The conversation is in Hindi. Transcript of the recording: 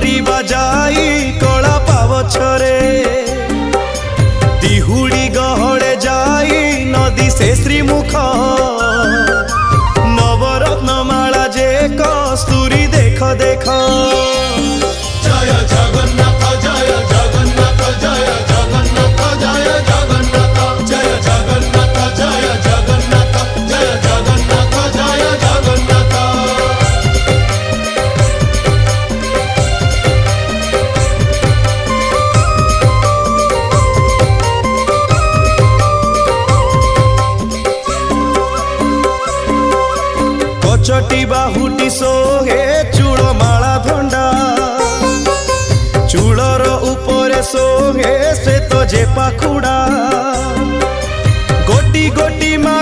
धरिबा जाई कला पावछरे दिहुड़ी गहड़े जाई नदी से श्रीमुख नवरत्न माला जे कस्तूरी देख देख जय जगन्नाथ जय जगन्नाथ जय जगन्नाथ जय जगन्नाथ जय जगन्नाथ जय जगन्नाथ जय जगन्नाथ जय जगन्नाथ। कचटी बाहुटी सोहे चूड़ माला धंडा चूड़र उपरे सोहे श्वेत जे पाखुड़ा गोटी गोटी मा